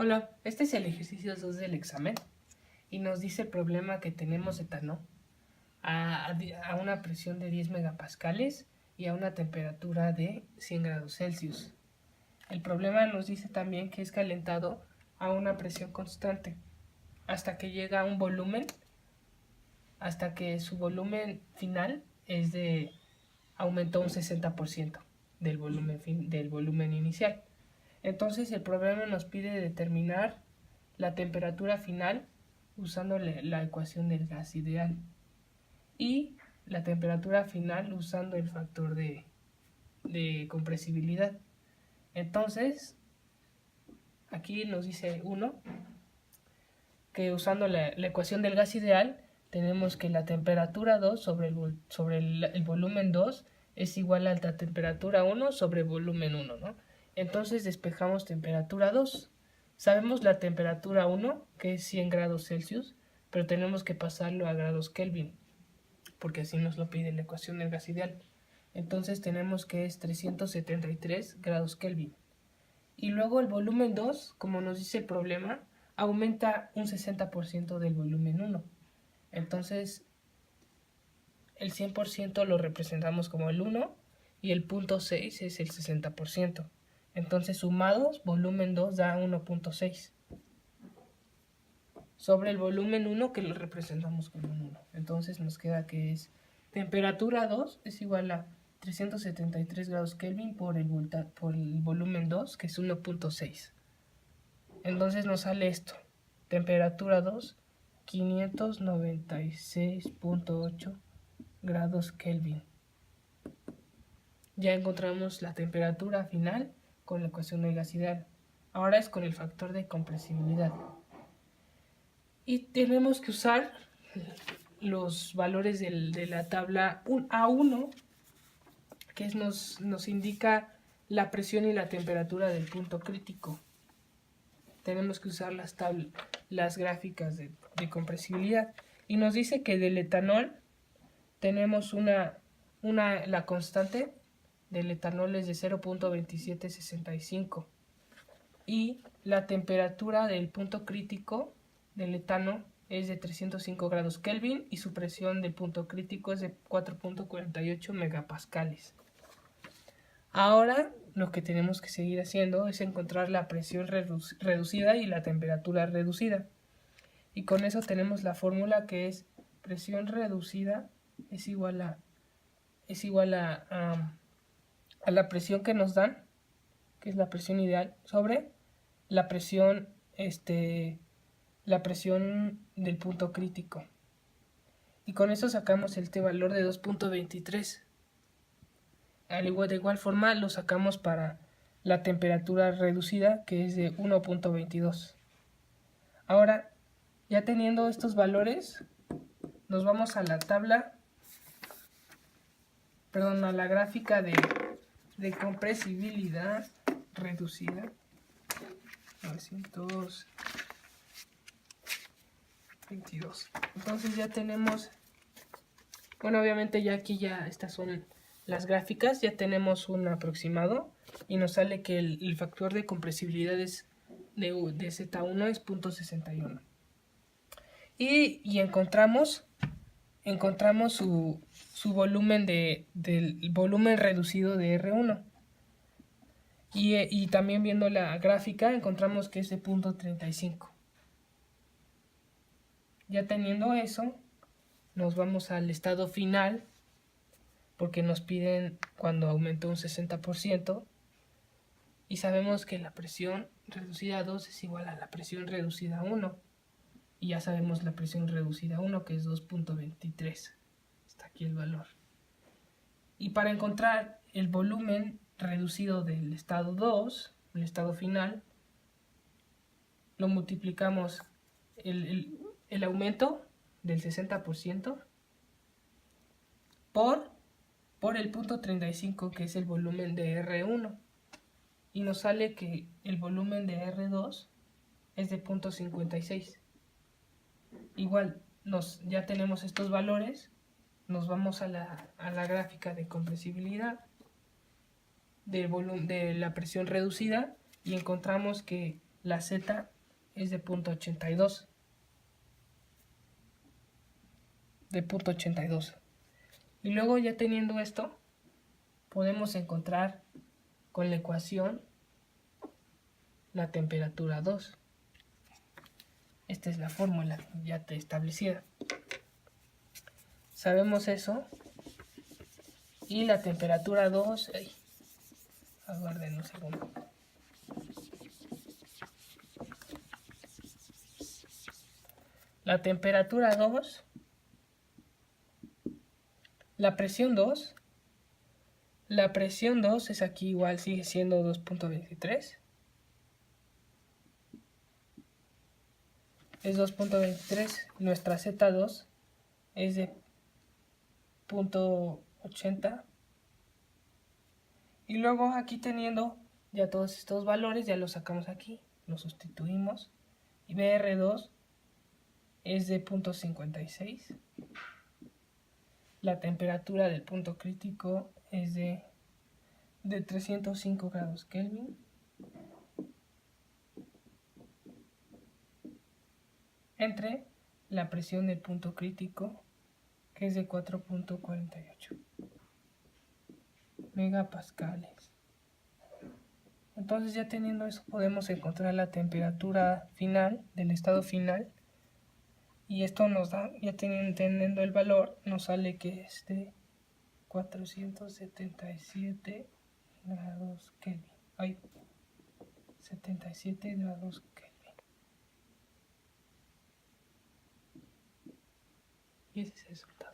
Hola, este es el ejercicio 2 del examen y nos dice el problema que tenemos etano a una presión de 10 megapascales y a una temperatura de 100 grados Celsius. El problema nos dice también que es calentado a una presión constante hasta que llega a un volumen, hasta que su volumen final aumentó un 60% del volumen inicial. Entonces el problema nos pide determinar la temperatura final usando la ecuación del gas ideal y la temperatura final usando el factor de compresibilidad. Entonces aquí nos dice 1 que usando la ecuación del gas ideal tenemos que la temperatura 2 sobre el volumen 2 es igual a la temperatura 1 sobre volumen 1, ¿no? Entonces despejamos temperatura 2. Sabemos la temperatura 1, que es 100 grados Celsius, pero tenemos que pasarlo a grados Kelvin, porque así nos lo pide la ecuación del gas ideal. Entonces tenemos que es 373 grados Kelvin. Y luego el volumen 2, como nos dice el problema, aumenta un 60% del volumen 1. Entonces el 100% lo representamos como el 1 y el 0.6 es el 60%. Entonces sumados, volumen 2 da 1.6 sobre el volumen 1 que lo representamos como un 1. Entonces nos queda que es temperatura 2 es igual a 373 grados Kelvin por el volumen 2, que es 1.6. Entonces nos sale esto. Temperatura 2, 596.8 grados Kelvin. Ya encontramos la temperatura final con la ecuación del gas ideal. Ahora es con el factor de compresibilidad. Y tenemos que usar los valores de la tabla A1, que nos indica la presión y la temperatura del punto crítico. Tenemos que usar las gráficas de compresibilidad. Y nos dice que del etanol tenemos la constante del etanol es de 0.2765 y la temperatura del punto crítico del etano es de 305 grados Kelvin y su presión del punto crítico es de 4.48 megapascales. Ahora lo que tenemos que seguir haciendo es encontrar la presión reducida y la temperatura reducida. Y con eso tenemos la fórmula que es presión reducida es igual a la presión que nos dan, que es la presión ideal, sobre la presión del punto crítico. Y con eso sacamos este valor de 2.23. De igual forma lo sacamos para la temperatura reducida, que es de 1.22. Ahora, ya teniendo estos valores, nos vamos a la a la gráfica de compresibilidad reducida. 922. Entonces ya tenemos, bueno, obviamente ya aquí estas son las gráficas, ya tenemos un aproximado y nos sale que el factor de compresibilidad de Z1 es 0.61 y encontramos su volumen del volumen reducido de R1 y también viendo la gráfica encontramos que es de 0.35. Ya teniendo eso, nos vamos al estado final, porque nos piden cuando aumentó un 60%, y sabemos que la presión reducida a 2 es igual a la presión reducida a 1, y ya sabemos la presión reducida a 1, que es 2.23. Está aquí el valor. Y para encontrar el volumen reducido del estado 2, el estado final, lo multiplicamos el aumento del 60% por el 0.35, que es el volumen de R1, y nos sale que el volumen de R2 es de 0.56. Igual ya tenemos estos valores, nos vamos a la gráfica de compresibilidad de la presión reducida y encontramos que la Z es de 0.82. Y luego, ya teniendo esto, podemos encontrar con la ecuación la temperatura 2. Esta es la fórmula ya establecida. Sabemos eso. Y la temperatura 2... aguarden un segundo. La temperatura 2, la presión 2 es aquí igual, sigue siendo 2.23. Es 2.23. Nuestra Z2 es de 0.80. Y luego aquí teniendo ya todos estos valores, ya los sacamos aquí, los sustituimos. Y BR2 es de 0.56. La temperatura del punto crítico es de 305 grados Kelvin. Entre la presión del punto crítico, que es de 4.48 megapascales. Entonces, ya teniendo eso, podemos encontrar la temperatura final del estado final. Y esto nos da, ya teniendo el valor, nos sale que es de 477 grados Kelvin. 77 grados Kelvin. Y ese es el resultado.